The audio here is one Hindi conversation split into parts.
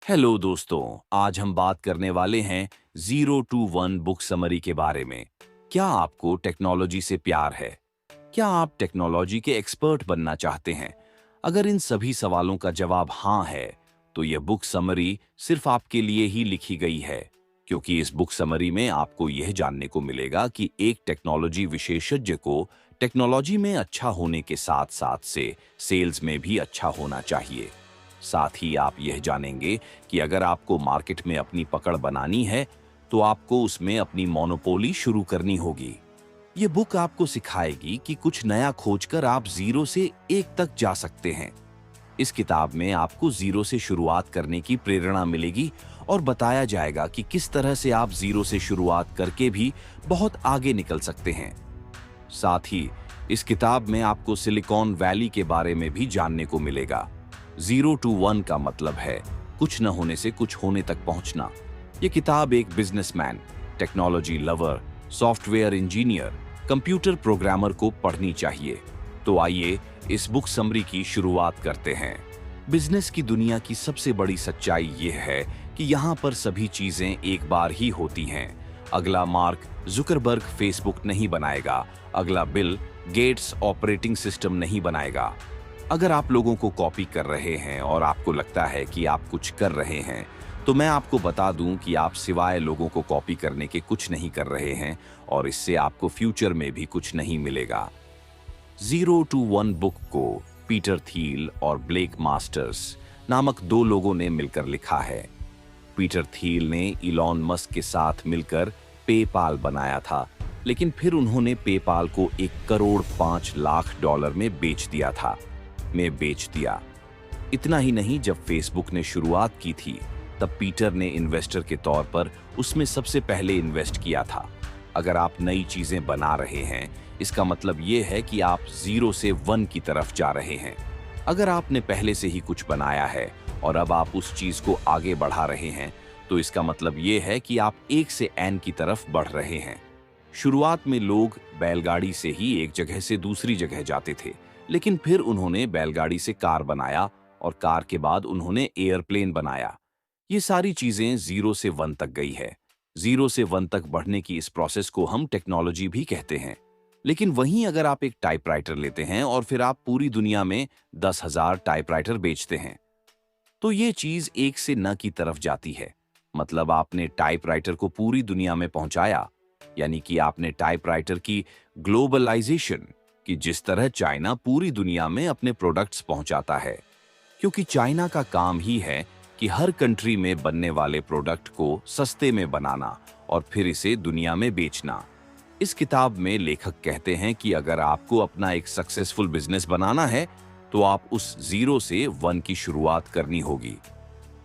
हेलो दोस्तों, आज हम बात करने वाले हैं 0 to 1 बुक समरी के बारे में। क्या आपको टेक्नोलॉजी से प्यार है? क्या आप टेक्नोलॉजी के एक्सपर्ट बनना चाहते हैं? अगर इन सभी सवालों का जवाब हाँ है, तो यह बुक समरी सिर्फ आपके लिए ही लिखी गई है, क्योंकि इस बुक समरी में आपको यह जानने को मिलेगा कि एक टेक्नोलॉजी विशेषज्ञ को टेक्नोलॉजी में अच्छा होने के साथ-साथ से सेल्स में भी अच्छा होना चाहिए। साथ ही आप यह जानेंगे कि अगर आपको मार्केट में अपनी पकड़ बनानी है, तो आपको उसमें अपनी मोनोपोली शुरू करनी होगी। ये बुक आपको सिखाएगी कि कुछ नया खोजकर आप 0 से 1 तक जा सकते हैं। इस किताब में आपको 0 से शुरुआत करने की प्रेरणा मिलेगी और बताया जाएगा कि किस तरह से आप 0 से शुरुआत करके भी बहुत आगे निकल सकते हैं। साथ ही इस किताब में आपको सिलिकॉन वैली के बारे में भी जानने को मिलेगा। 0 to 1 का मतलब है कुछ न होने से कुछ होने तक पहुंचना। ये किताब एक businessman, technology lover, software engineer, computer programmer को पढ़नी चाहिए। तो आइए इस बुक समरी की शुरुआत करते हैं। बिजनेस की दुनिया की सबसे बड़ी सच्चाई यह है कि यहाँ पर सभी चीजें एक बार ही होती हैं। अगला मार्क जुकरबर्ग फेसबुक नहीं बनाएगा, अगला बिल गेट्स ऑपरेटिंग सिस्टम नहीं बनाएगा। अगर आप लोगों को कॉपी कर रहे हैं और आपको लगता है कि आप कुछ कर रहे हैं, तो मैं आपको बता दूं कि आप सिवाय लोगों को कॉपी करने के कुछ नहीं कर रहे हैं और इससे आपको फ्यूचर में भी कुछ नहीं मिलेगा। 0 to 1 बुक को पीटर थील और ब्लेक मास्टर्स नामक दो लोगों ने मिलकर लिखा है। पीटर थील ने इलॉन मस्क के साथ मिलकर पेपाल बनाया था, लेकिन फिर उन्होंने पेपाल को $1,05,00,000 में बेच दिया। इतना ही नहीं, जब फेसबुक ने शुरुआत की थी, तब पीटर ने इन्वेस्टर के तौर पर उसमें सबसे पहले इन्वेस्ट किया था। अगर आप नई चीजें बना रहे हैं, इसका मतलब यह है कि आप 0 से 1 की तरफ जा रहे हैं। अगर आपने पहले से ही कुछ बनाया है और अब आप उस चीज को आगे बढ़ा रहे हैं, तो इसका मतलब यह है कि आप 1 से n की तरफ बढ़ रहे हैं। शुरुआत में लोग बैलगाड़ी से ही एक जगह से दूसरी जगह जाते थे, लेकिन फिर उन्होंने बैलगाड़ी से कार बनाया और कार के बाद उन्होंने एयरप्लेन बनाया। ये सारी चीजें 0 से 1 तक गई है। 0 से 1 तक बढ़ने की इस प्रोसेस को हम टेक्नोलॉजी भी कहते हैं। लेकिन वहीं अगर आप एक टाइपराइटर लेते हैं और फिर आप पूरी दुनिया में 10,000 टाइपराइटर बेचते हैं, तो ये चीज 1 से न की तरफ जाती है। मतलब आपने टाइपराइटर को पूरी दुनिया में पहुंचाया, यानी कि आपने टाइपराइटर की ग्लोबलाइजेशन कि जिस तरह चाइना पूरी दुनिया में अपने प्रोडक्ट्स पहुंचाता है, क्योंकि चाइना का काम ही है कि हर कंट्री में बनने वाले प्रोडक्ट को सस्ते में बनाना और फिर इसे दुनिया में बेचना। इस किताब में लेखक कहते हैं कि अगर आपको अपना एक सक्सेसफुल बिजनेस बनाना है, तो आप उस 0 से 1 की शुरुआत करनी होगी।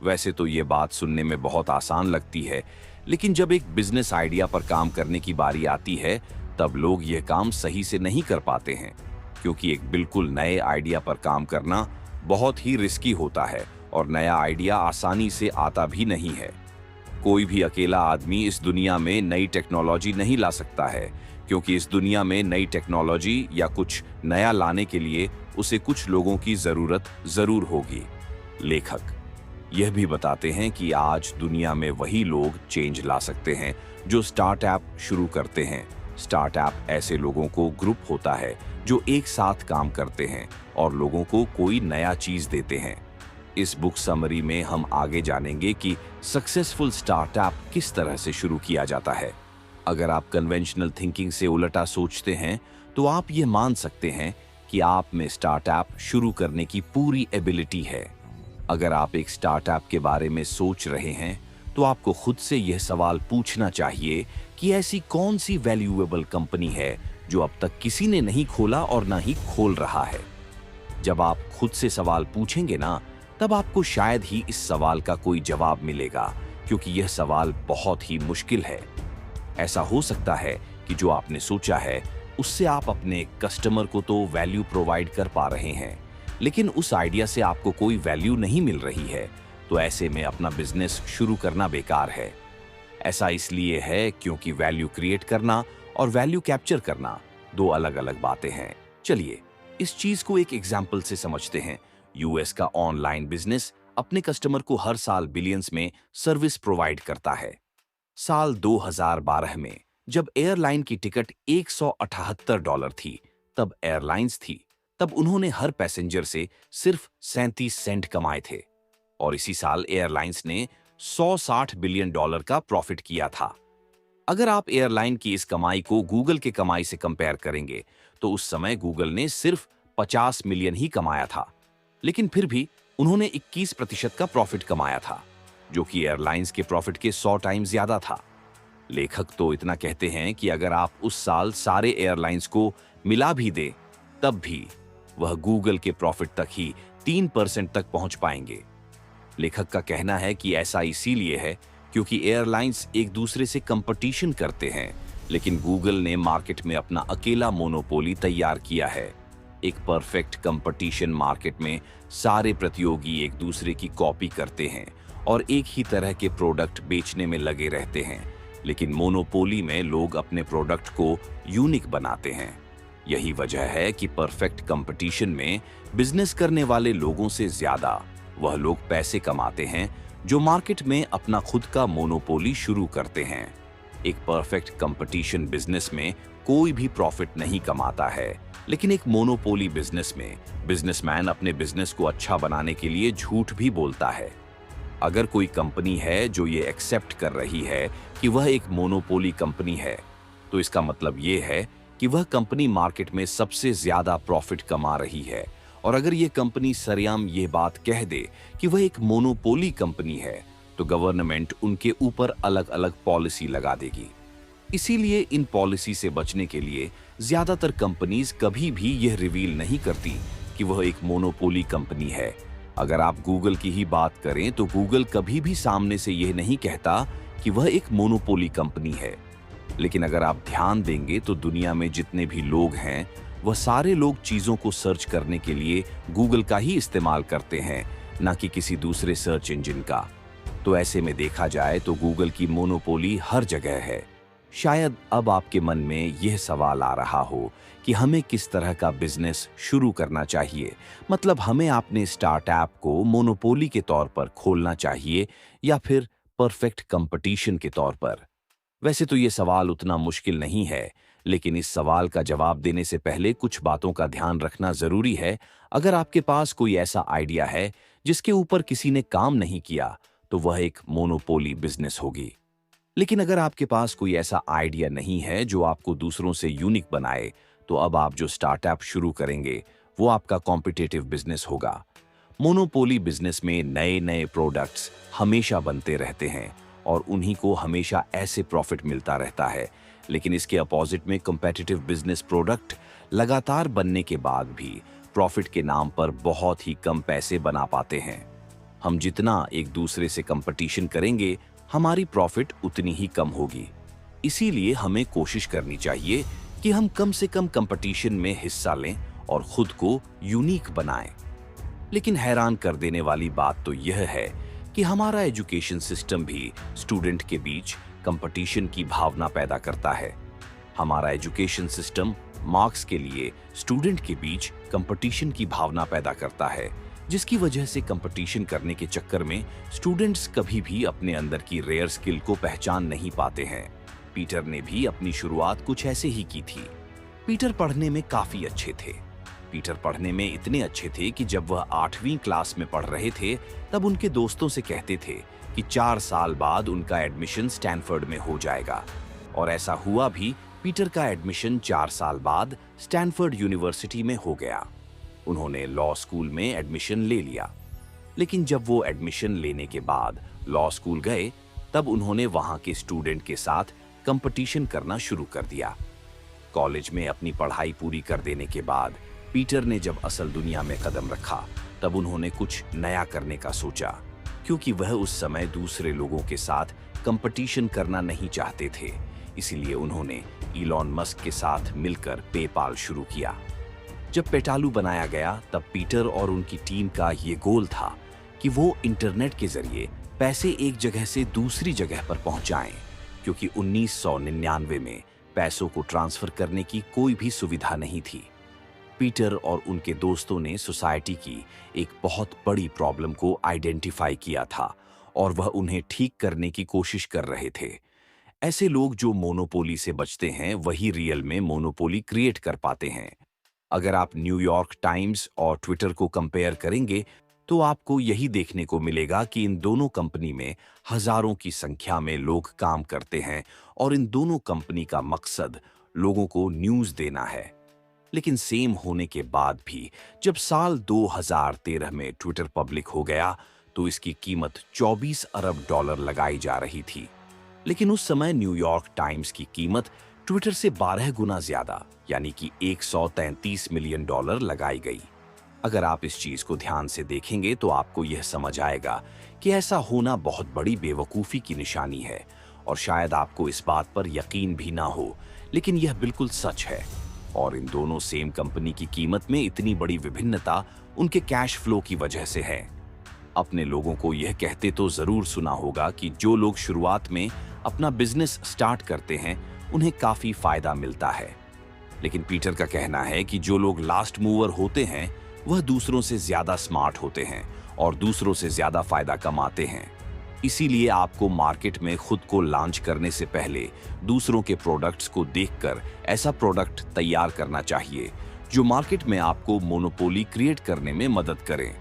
वैसे तो ये बात सुनने में बहुत आसान लगती है, लेकिन जब एक बिजनेस आइडिया पर काम करने की बारी आती है, तब लोग यह काम सही से नहीं कर पाते हैं, क्योंकि एक बिल्कुल नए आइडिया पर काम करना बहुत ही रिस्की होता है और नया आइडिया आसानी से आता भी नहीं है। कोई भी अकेला आदमी इस दुनिया में नई टेक्नोलॉजी नहीं ला सकता है, क्योंकि इस दुनिया में नई टेक्नोलॉजी या कुछ नया लाने के लिए उसे कुछ लोगों की जरूरत जरूर होगी। लेखक यह भी बताते हैं कि आज दुनिया में वही लोग चेंज ला सकते हैं जो स्टार्टअप शुरू करते हैं। स्टार्टअप ऐसे लोगों को ग्रुप होता है जो एक साथ काम करते हैं और लोगों को कोई नया चीज देते हैं। इस बुक समरी में हम आगे जानेंगे कि सक्सेसफुल स्टार्टअप किस तरह से शुरू किया जाता है। अगर आप कन्वेंशनल थिंकिंग से उल्टा सोचते हैं, तो आप ये मान सकते हैं कि आप में स्टार्टअप शुरू करने की पूरी एबिलिटी है। अगर आप एक स्टार्टअप के बारे में सोच रहे हैं, तो आपको खुद से यह सवाल पूछना चाहिए कि ऐसी कौन सी वैल्यूएबल कंपनी है जो अब तक किसी ने नहीं खोला और ना ही खोल रहा है। जब आप खुद से सवाल पूछेंगे ना, तब आपको शायद ही इस सवाल का कोई जवाब मिलेगा, क्योंकि यह सवाल बहुत ही मुश्किल है। ऐसा हो सकता है कि जो आपने सोचा है उससे आप अपने कस्टमर को तो वैल्यू प्रोवाइड कर पा रहे हैं, लेकिन उस आइडिया से आपको कोई वैल्यू नहीं मिल रही है, तो ऐसे में अपना बिजनेस शुरू करना बेकार है। ऐसा इसलिए है क्योंकि वैल्यू क्रिएट करना और वैल्यू कैप्चर करना दो अलग अलग बातें हैं। चलिए इस चीज को एक एग्जाम्पल से समझते हैं। यूएस का ऑनलाइन बिजनेस अपने कस्टमर को हर साल बिलियंस में सर्विस प्रोवाइड करता है। साल 2012 में जब एयरलाइन की टिकट $178 थी, तब एयरलाइंस थी, तब उन्होंने हर पैसेंजर से सिर्फ 37 सेंट कमाए थे। और इसी साल एयरलाइंस ने $160 बिलियन का प्रॉफिट किया था। अगर आप एयरलाइन की इस कमाई को गूगल के कमाई से कंपेयर करेंगे, तो उस समय गूगल ने सिर्फ 50 मिलियन ही कमाया था, लेकिन फिर भी उन्होंने 21% का प्रॉफिट कमाया था, जो कि एयरलाइंस के प्रॉफिट के 100 टाइम्स ज्यादा था। लेखक तो इतना कहते हैं कि अगर आप उस साल सारे एयरलाइंस को मिला भी दे, तब भी वह गूगल के प्रॉफिट तक ही 3% तक पहुंच पाएंगे। लेखक का कहना है कि ऐसा इसीलिए है क्योंकि एयरलाइंस एक दूसरे से कंपटीशन करते हैं, लेकिन गूगल ने मार्केट में अपना अकेला मोनोपोली तैयार किया है। एक परफेक्ट कंपटीशन मार्केट में सारे प्रतियोगी एक दूसरे की कॉपी करते हैं और एक ही तरह के प्रोडक्ट बेचने में लगे रहते हैं, लेकिन मोनोपोली में लोग अपने प्रोडक्ट को यूनिक बनाते हैं। यही वजह है कि परफेक्ट कंपटीशन में बिजनेस करने वाले लोगों से ज्यादा वह लोग पैसे कमाते हैं जो मार्केट में अपना खुद का मोनोपोली शुरू करते हैं। एक परफेक्ट कंपटीशन बिजनेस में कोई भी प्रॉफिट नहीं कमाता है, लेकिन एक मोनोपोली बिजनेस में बिजनेसमैन अपने बिजनेस को अच्छा बनाने के लिए झूठ भी बोलता है। अगर कोई कंपनी है जो ये एक्सेप्ट कर रही है कि वह एक मोनोपोली कंपनी है, तो इसका मतलब ये है कि वह कंपनी मार्केट में सबसे ज्यादा प्रॉफिट कमा रही है। और अगर ये कंपनी सरेआम ये बात कह दे कि वह एक मोनोपोली कंपनी है, तो गवर्नमेंट उनके ऊपर अलग अलग पॉलिसी लगा देगी। इसीलिए इन पॉलिसी से बचने के लिए ज्यादातर कंपनीज कभी भी यह रिवील नहीं करती कि वह एक मोनोपोली कंपनी है। अगर आप गूगल की ही बात करें तो गूगल कभी भी सामने से यह नहीं कहता कि वह एक मोनोपोली कंपनी है। लेकिन अगर आप ध्यान देंगे तो दुनिया में जितने भी लोग हैं, वह सारे लोग चीजों को सर्च करने के लिए गूगल का ही इस्तेमाल करते हैं, ना कि किसी दूसरे सर्च इंजन का। तो ऐसे में देखा जाए तो गूगल की मोनोपोली हर जगह है। शायद अब आपके मन में यह सवाल आ रहा हो कि हमें किस तरह का बिजनेस शुरू करना चाहिए, मतलब हमें अपने स्टार्टअप को मोनोपोली के तौर पर खोलना चाहिए या फिर परफेक्ट कंपटीशन के तौर पर। वैसे तो ये सवाल उतना मुश्किल नहीं है, लेकिन इस सवाल का जवाब देने से पहले कुछ बातों का ध्यान रखना जरूरी है। अगर आपके पास कोई ऐसा आइडिया है जिसके ऊपर किसी ने काम नहीं किया, तो वह एक मोनोपोली बिजनेस होगी। लेकिन अगर आपके पास कोई ऐसा आइडिया नहीं है जो आपको दूसरों से यूनिक बनाए, तो अब आप जो स्टार्टअप शुरू करेंगे वो आपका कॉम्पिटिटिव बिजनेस होगा। मोनोपोली बिजनेस में नए नए प्रोडक्ट्स हमेशा बनते रहते हैं और उन्हीं को हमेशा ऐसे प्रॉफिट मिलता रहता है। लेकिन इसके अपोजिट में कॉम्पिटिटिव बिजनेस प्रोडक्ट लगातार बनने के बाद भी प्रॉफिट के नाम पर बहुत ही कम पैसे बना पाते हैं। हम जितना एक दूसरे से कंपटीशन करेंगे, हमारी प्रॉफिट उतनी ही कम होगी। इसीलिए हमें कोशिश करनी चाहिए कि हम कम से कम कंपटीशन में हिस्सा लें और खुद को यूनिक बनाएं। लेकिन हैरान कर देने वाली बात तो यह है कि हमारा एजुकेशन सिस्टम भी स्टूडेंट के बीच कंपटीशन की भावना पैदा करता है। हमारा एजुकेशन सिस्टम मार्क्स के लिए स्टूडेंट के बीच कंपटीशन की भावना पैदा करता है, जिसकी वजह से कंपटीशन करने के चक्कर में स्टूडेंट्स कभी भी अपने अंदर की रेयर स्किल को पहचान नहीं पाते हैं। पीटर ने भी अपनी शुरुआत कुछ ऐसे ही की थी। पीटर पढ़ने में काफी अच्छे थे। पीटर पढ़ने में इतने अच्छे थे कि जब वह 8वीं क्लास में पढ़ रहे थे, तब उनके दोस्तों से कहते थे कि 4 साल बाद उनका एडमिशन स्टैनफोर्ड में हो जाएगा। और ऐसा हुआ भी। पीटर का एडमिशन 4 साल बाद स्टैनफोर्ड यूनिवर्सिटी में हो गया। उन्होंने लॉ स्कूल में एडमिशन ले लिया। लेकिन जब वो एडमिशन लेने के बाद लॉ स्कूल गए, तब उन्होंने वहां के स्टूडेंट के साथ कंपटीशन करना शुरू कर दिया। कॉलेज में अपनी पढ़ाई पूरी कर देने के बाद पीटर ने जब असल दुनिया में कदम रखा, तब उन्होंने कुछ नया करने का सोचा, क्योंकि वह उस समय दूसरे लोगों के साथ कंपटीशन करना नहीं चाहते थे। इसीलिए उन्होंने इलॉन मस्क के साथ मिलकर पेपाल शुरू किया। जब पेटालू बनाया गया, तब पीटर और उनकी टीम का ये गोल था कि वो इंटरनेट के जरिए पैसे एक जगह से दूसरी जगह पर पहुंचाएं, क्योंकि 1999 में पैसों को ट्रांसफर करने की कोई भी सुविधा नहीं थी। पीटर और उनके दोस्तों ने सोसाइटी की एक बहुत बड़ी प्रॉब्लम को आइडेंटिफाई किया था और वह उन्हें ठीक करने की कोशिश कर रहे थे। ऐसे लोग जो मोनोपोली से बचते हैं वही रियल में मोनोपोली क्रिएट कर पाते हैं। अगर आप न्यूयॉर्क टाइम्स और ट्विटर को कंपेयर करेंगे तो आपको यही देखने को मिलेगा कि इन दोनों कंपनी में हजारों की संख्या में लोग काम करते हैं और इन दोनों कंपनी का मकसद लोगों को न्यूज़ देना है। लेकिन सेम होने के बाद भी जब साल 2013 में ट्विटर पब्लिक हो गया तो इसकी कीमत 24 अरब डॉलर लगाई जा रही थी। लेकिन उस समय न्यूयॉर्क टाइम्स की कीमत ट्विटर से 12 गुना ज्यादा यानी कि 133 मिलियन डॉलर लगाई गई। अगर आप इस चीज को ध्यान से देखेंगे तो आपको यह समझ आएगा कि ऐसा होना बहुत बड़ी बेवकूफी की निशानी है और शायद आपको इस बात पर यकीन भी ना हो, लेकिन यह बिल्कुल सच है। और इन दोनों सेम कंपनी की कीमत में इतनी बड़ी विभिन्नता उनके कैश फ्लो की वजह से है। अपने लोगों को यह कहते तो जरूर सुना होगा कि जो लोग शुरुआत में अपना बिजनेस स्टार्ट करते हैं उन्हें काफी फायदा मिलता है। लेकिन पीटर का कहना है कि जो लोग लास्ट मूवर होते हैं वह दूसरों से ज्यादा स्मार्ट होते हैं और दूसरों से ज्यादा फायदा कमाते हैं। इसीलिए आपको मार्केट में खुद को लॉन्च करने से पहले दूसरों के प्रोडक्ट्स को देखकर ऐसा प्रोडक्ट तैयार करना चाहिए जो मार्केट में आपको मोनोपोली क्रिएट करने में मदद करे,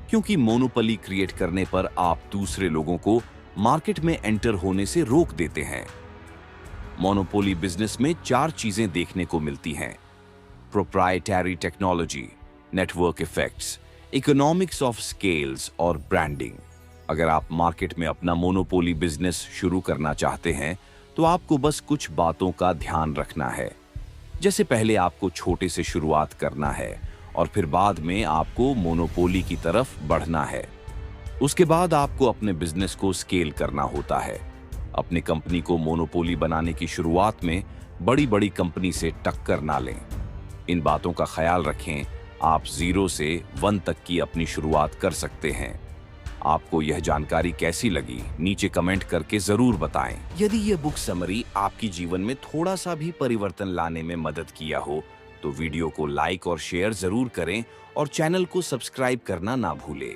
क्योंकि मोनोपोली क्रिएट करने पर आप दूसरे लोगों को मार्केट में एंटर होने से रोक देते हैं। मोनोपोली बिजनेस में 4 चीजें देखने को मिलती हैं: proprietary technology, network effects, economics of scales और ब्रांडिंग। अगर आप मार्केट में अपना मोनोपोली बिजनेस शुरू करना चाहते हैं तो आपको बस कुछ बातों का ध्यान रखना है। जैसे पहले आपको छोटे से शुरुआत करना है और फिर बाद में आपको मोनोपोली की तरफ बढ़ना है। उसके बाद आपको अपने बिजनेस को स्केल करना होता है। अपनी कंपनी को मोनोपोली बनाने की शुरुआत में बड़ी बड़ी कंपनी से टक्कर ना लें। इन बातों का ख्याल रखें। आप 0 से 1 तक की अपनी शुरुआत कर सकते हैं। आपको यह जानकारी कैसी लगी नीचे कमेंट करके जरूर बताएं। यदि यह बुक समरी आपकी जीवन में थोड़ा सा भी परिवर्तन लाने में मदद किया हो तो वीडियो को लाइक और शेयर जरूर करें और चैनल को सब्सक्राइब करना ना भूलें।